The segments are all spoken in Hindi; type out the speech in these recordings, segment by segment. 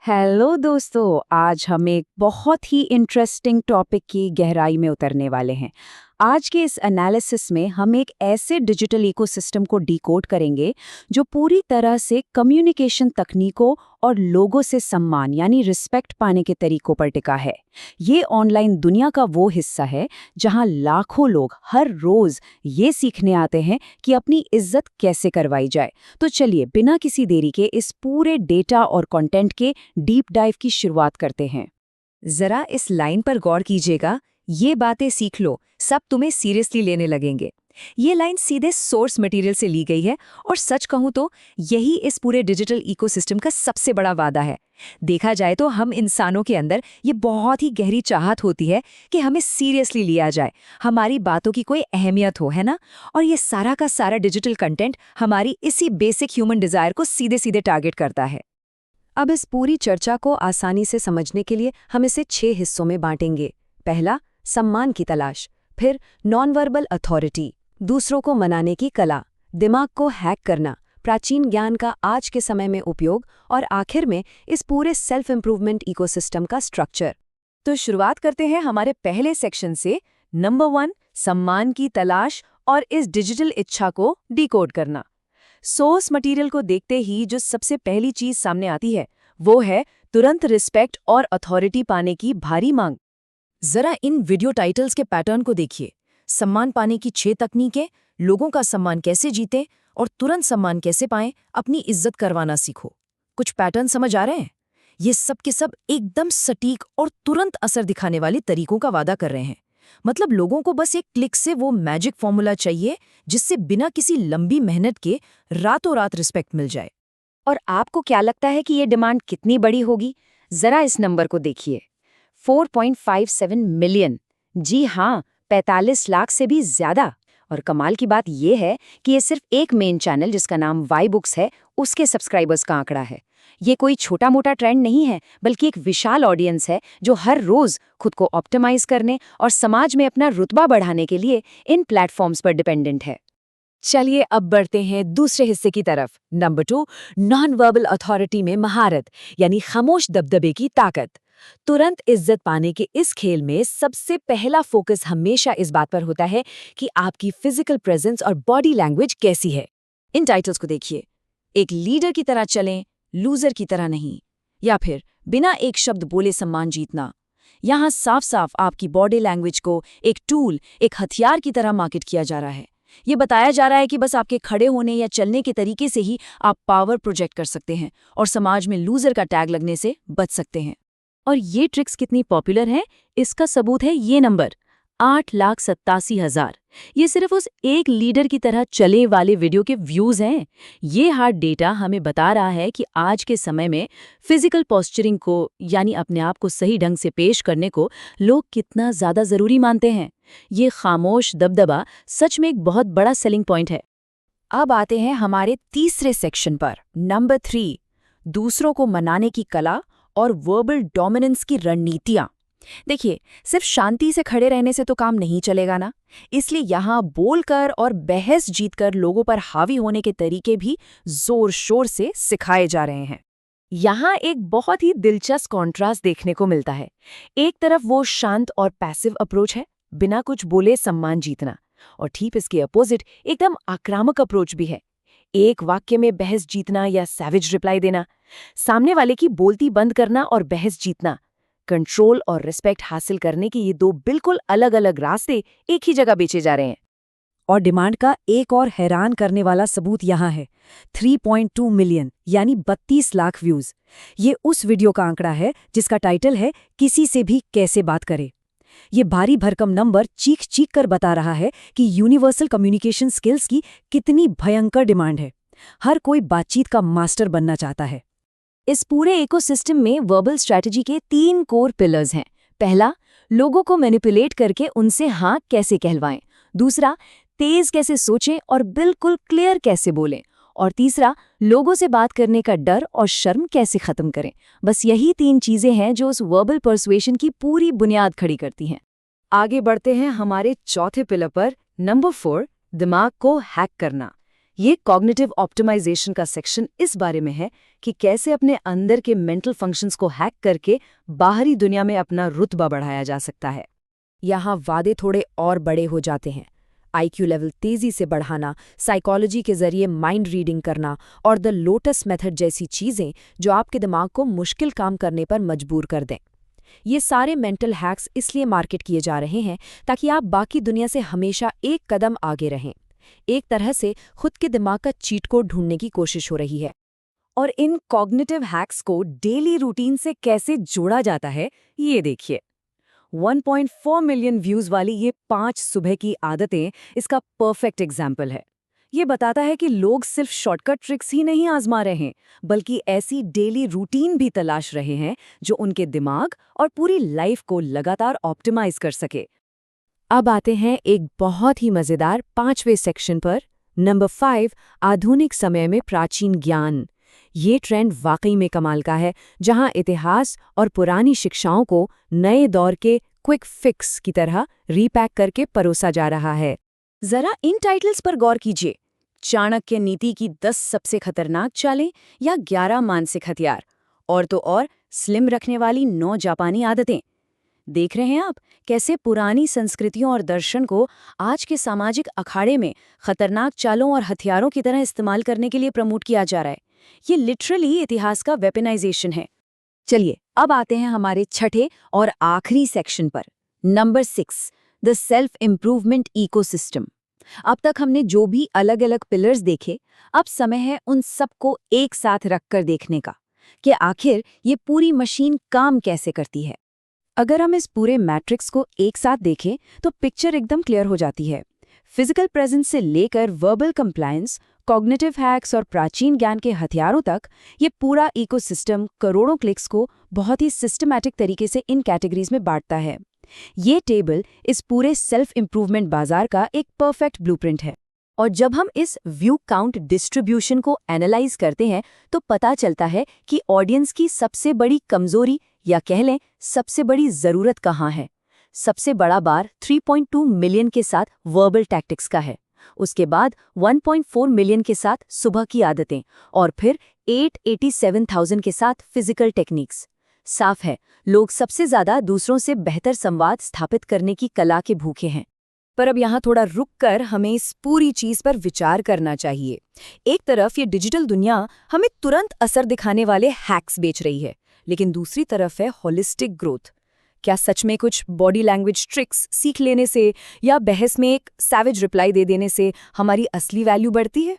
हेलो दोस्तों, आज हम एक बहुत ही इंटरेस्टिंग टॉपिक की गहराई में उतरने वाले हैं। आज के इस एनालिसिस में हम एक ऐसे डिजिटल इकोसिस्टम को डिकोड करेंगे जो पूरी तरह से कम्युनिकेशन तकनीकों और लोगों से सम्मान यानी रिस्पेक्ट पाने के तरीकों पर टिका है। ये ऑनलाइन दुनिया का वो हिस्सा है जहां लाखों लोग हर रोज ये सीखने आते हैं कि अपनी इज्जत कैसे करवाई जाए। तो चलिए बिना किसी देरी के इस पूरे डेटा और कंटेंट के डीप डाइव की शुरुआत करते हैं। जरा इस लाइन पर गौर कीजिएगा, ये बातें सीख लो, सब तुम्हें सीरियसली लेने लगेंगे। ये लाइन सीधे सोर्स मटेरियल से ली गई है और सच कहूं तो यही इस पूरे डिजिटल इकोसिस्टम का सबसे बड़ा वादा है। देखा जाए तो हम इंसानों के अंदर ये बहुत ही गहरी चाहत होती है कि हमें सीरियसली लिया जाए, हमारी बातों की कोई अहमियत हो, है ना। और ये सारा का सारा डिजिटल कंटेंट हमारी इसी बेसिक ह्यूमन डिजायर को सीधे सीधे टारगेट करता है। अब इस पूरी चर्चा को आसानी से समझने के लिए हम इसे 6 हिस्सों में बांटेंगे। पहला, सम्मान की तलाश। फिर नॉन वर्बल अथॉरिटी, दूसरों को मनाने की कला, दिमाग को हैक करना, प्राचीन ज्ञान का आज के समय में उपयोग और आखिर में इस पूरे सेल्फ इम्प्रूवमेंट इकोसिस्टम का स्ट्रक्चर। तो शुरुआत करते हैं हमारे पहले सेक्शन से। नंबर 1, सम्मान की तलाश और इस डिजिटल इच्छा को डिकोड करना। सोर्स मटेरियल को देखते ही जो सबसे पहली चीज सामने आती है वो है तुरंत रिस्पेक्ट और अथॉरिटी पाने की भारी मांग। जरा इन वीडियो टाइटल्स के पैटर्न को देखिए। सम्मान पाने की 6 तकनीकें, लोगों का सम्मान कैसे जीतें और तुरंत सम्मान कैसे पाएं, अपनी इज्जत करवाना सीखो। कुछ पैटर्न समझ आ रहे हैं? ये सब के सब एकदम सटीक और तुरंत असर दिखाने वाले तरीकों का वादा कर रहे हैं। मतलब लोगों को बस एक क्लिक से वो मैजिक फॉर्मूला चाहिए जिससे बिना किसी लंबी मेहनत के रातों रात रिस्पेक्ट मिल जाए। और आपको क्या लगता है कि ये डिमांड कितनी बड़ी होगी? जरा इस नंबर को देखिए, 4.57 मिलियन। जी हाँ, 45 लाख से भी ज्यादा। और कमाल की बात यह है कि ये सिर्फ एक मेन चैनल जिसका नाम वाई बुक्स है, उसके सब्सक्राइबर्स का आंकड़ा है। ये कोई छोटा मोटा ट्रेंड नहीं है, बल्कि एक विशाल ऑडियंस है जो हर रोज खुद को ऑप्टिमाइज करने और समाज में अपना रुतबा बढ़ाने के लिए इन प्लेटफॉर्म्स पर डिपेंडेंट है। चलिए अब बढ़ते हैं दूसरे हिस्से की तरफ। नंबर 2, नॉन वर्बल अथॉरिटी में महारत यानी खामोश दबदबे की ताकत। तुरंत इज्जत पाने के इस खेल में सबसे पहला फोकस हमेशा इस बात पर होता है कि आपकी फिजिकल प्रेजेंस और बॉडी लैंग्वेज कैसी है। इन टाइटल्स को देखिए, एक लीडर की तरह चलें, लूजर की तरह नहीं, या फिर बिना एक शब्द बोले सम्मान जीतना। यहाँ साफ साफ आपकी बॉडी लैंग्वेज को एक टूल, एक हथियार की तरह मार्केट किया जा रहा है। ये बताया जा रहा है कि बस आपके खड़े होने या चलने के तरीके से ही आप पावर प्रोजेक्ट कर सकते हैं और समाज में लूजर का टैग लगने से बच सकते हैं। और ये ट्रिक्स कितनी पॉपुलर हैं, इसका सबूत है ये नंबर, 8,87,000। ये सिर्फ उस एक लीडर की तरह चले वाले वीडियो के व्यूज हैं। ये हार्ड डेटा हमें बता रहा है कि आज के समय में फिजिकल पोस्चरिंग को यानी अपने आप को सही ढंग से पेश करने को लोग कितना ज्यादा जरूरी मानते हैं। ये खामोश दबदबा सच में एक बहुत बड़ा सेलिंग पॉइंट है। अब आते हैं हमारे तीसरे सेक्शन पर। नंबर 3, दूसरों को मनाने की कला और वर्बल डोमिनेंस की रणनीतियां। देखिए, सिर्फ शांति से खड़े रहने से तो काम नहीं चलेगा ना। इसलिए यहाँ बोलकर और बहस जीतकर लोगों पर हावी होने के तरीके भी जोर शोर से सिखाए जा रहे हैं। यहाँ एक बहुत ही दिलचस्प कॉन्ट्रास्ट देखने को मिलता है। एक तरफ वो शांत और पैसिव अप्रोच है, बिना कुछ बोले सम्मान जीतना, और ठीक इसके अपोजिट एकदम आक्रामक अप्रोच भी है, एक वाक्य में बहस जीतना या सैविज रिप्लाई देना। सामने वाले की बोलती बंद करना और बहस जीतना, कंट्रोल और रिस्पेक्ट हासिल करने के ये 2 बिल्कुल अलग अलग रास्ते एक ही जगह बेचे जा रहे हैं। और डिमांड का एक और हैरान करने वाला सबूत यहाँ है, 3.2 मिलियन यानी 32 लाख व्यूज। ये उस वीडियो का आंकड़ा है जिसका टाइटल है किसी से भी कैसे बात करे। ये भारी भरकम नंबर चीख चीख कर बता रहा है कि यूनिवर्सल कम्युनिकेशन स्किल्स की कितनी भयंकर डिमांड है। हर कोई बातचीत का मास्टर बनना चाहता है। इस पूरे इकोसिस्टम में वर्बल स्ट्रैटेजी के 3 कोर पिलर्स हैं। पहला, लोगों को मैनिपुलेट करके उनसे हाँ कैसे कहलवाएं। दूसरा, तेज कैसे सोचें और बिल्कुल क्लियर कैसे बोलें। और तीसरा, लोगों से बात करने का डर और शर्म कैसे खत्म करें। बस यही 3 चीजें हैं जो उस वर्बल पर्सुएशन की पूरी बुनियाद खड़ी करती हैं। आगे बढ़ते हैं हमारे चौथे पिलर पर। नंबर 4, दिमाग को हैक करना। ये कॉग्निटिव ऑप्टिमाइजेशन का सेक्शन इस बारे में है कि कैसे अपने अंदर के मेंटल फंक्शंस को हैक करके बाहरी दुनिया में अपना रुतबा बढ़ाया जा सकता है। यहाँ वादे थोड़े और बड़े हो जाते हैं। आईक्यू लेवल तेजी से बढ़ाना, साइकोलॉजी के जरिए माइंड रीडिंग करना और द लोटस मेथड जैसी चीजें जो आपके दिमाग को मुश्किल काम करने पर मजबूर कर दें। ये सारे मेंटल हैक्स इसलिए मार्केट किए जा रहे हैं ताकि आप बाकी दुनिया से हमेशा एक कदम आगे रहें। एक तरह से खुद के दिमाग का चीट कोड ढूंढने की कोशिश हो रही है। और इन कॉग्निटिव हैक्स को डेली रूटीन से कैसे जोड़ा जाता है, ये देखिए। 1.4 मिलियन व्यूज वाली ये 5 सुबह की आदतें इसका परफेक्ट एग्जाम्पल है। ये बताता है कि लोग सिर्फ शॉर्टकट ट्रिक्स ही नहीं आजमा रहे हैं, बल्कि ऐसी डेली रूटीन भी तलाश रहे हैं जो उनके दिमाग और पूरी लाइफ को लगातार ऑप्टिमाइज कर सके। अब आते हैं एक बहुत ही मजेदार 5वें सेक्शन पर। नंबर 5, आधुनिक समय में प्राचीन ज्ञान। ये ट्रेंड वाकई में कमाल का है, जहां इतिहास और पुरानी शिक्षाओं को नए दौर के क्विक फिक्स की तरह रीपैक करके परोसा जा रहा है। जरा इन टाइटल्स पर गौर कीजिए। चाणक्य नीति की 10 सबसे खतरनाक चालें या 11 मानसिक हथियार, और तो और स्लिम रखने वाली 9 जापानी आदतें। देख रहे हैं आप कैसे पुरानी संस्कृतियों और दर्शन को आज के सामाजिक अखाड़े में खतरनाक चालों और हथियारों की तरह इस्तेमाल करने के लिए प्रमोट किया जा रहा है। ये लिटरली इतिहास का वेपनाइजेशन है। चलिए अब आते हैं हमारे छठे और आखिरी सेक्शन पर। Number 6, the self improvement ecosystem. अब तक हमने जो भी अलग अलग पिलर्स देखे, अब समय है उन सबको एक साथ रखकर देखने का कि आखिर ये पूरी मशीन काम कैसे करती है। अगर हम इस पूरे मैट्रिक्स को एक साथ देखें तो पिक्चर एकदम क्लियर हो जाती है। फिजिकल प्रेजेंस से लेकर वर्बल कंप्लायंस, कॉग्निटिव हैक्स और प्राचीन ज्ञान के हथियारों तक, ये पूरा इकोसिस्टम करोड़ों क्लिक्स को बहुत ही सिस्टमैटिक तरीके से इन कैटेगरीज में बांटता है। ये टेबल इस पूरे सेल्फ इम्प्रूवमेंट बाजार का एक परफेक्ट ब्लूप्रिंट है। और जब हम इस व्यू काउंट डिस्ट्रीब्यूशन को एनालाइज करते हैं तो पता चलता है कि ऑडियंस की सबसे बड़ी कमजोरी या कह लें सबसे बड़ी जरूरत कहाँ है। सबसे बड़ा बार 3.2 मिलियन के साथ वर्बल टैक्टिक्स का है, उसके बाद 1.4 मिलियन के साथ सुबह की आदतें, और फिर 887,000 के साथ फिजिकल टेक्निक्स। साफ है, लोग सबसे ज्यादा दूसरों से बेहतर संवाद स्थापित करने की कला के भूखे हैं। पर अब यहाँ थोड़ा रुककर हमें इस पूरी चीज पर विचार करना चाहिए। एक तरफ ये डिजिटल दुनिया हमें तुरंत असर दिखाने वाले हैक्स बेच रही है, लेकिन दूसरी तरफ है होलिस्टिक ग्रोथ। क्या सच में कुछ बॉडी लैंग्वेज ट्रिक्स सीख लेने से या बहस में एक सैवेज रिप्लाई दे देने से हमारी असली वैल्यू बढ़ती है?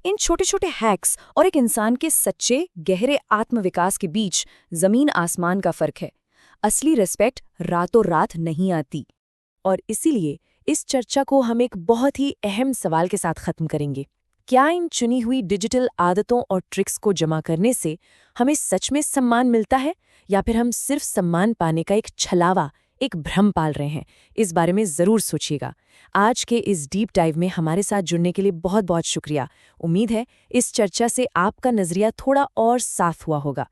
इन छोटे छोटे हैक्स और एक इंसान के सच्चे गहरे आत्मविकास के बीच जमीन आसमान का फर्क है। असली रिस्पेक्ट रातों रात नहीं आती। और इसीलिए इस चर्चा को हम एक बहुत ही अहम सवाल के साथ खत्म करेंगे। क्या इन चुनी हुई डिजिटल आदतों और ट्रिक्स को जमा करने से हमें सच में सम्मान मिलता है, या फिर हम सिर्फ सम्मान पाने का एक छलावा, एक भ्रम पाल रहे हैं? इस बारे में जरूर सोचिएगा। आज के इस डीप डाइव में हमारे साथ जुड़ने के लिए बहुत बहुत शुक्रिया। उम्मीद है इस चर्चा से आपका नजरिया थोड़ा और साफ हुआ होगा।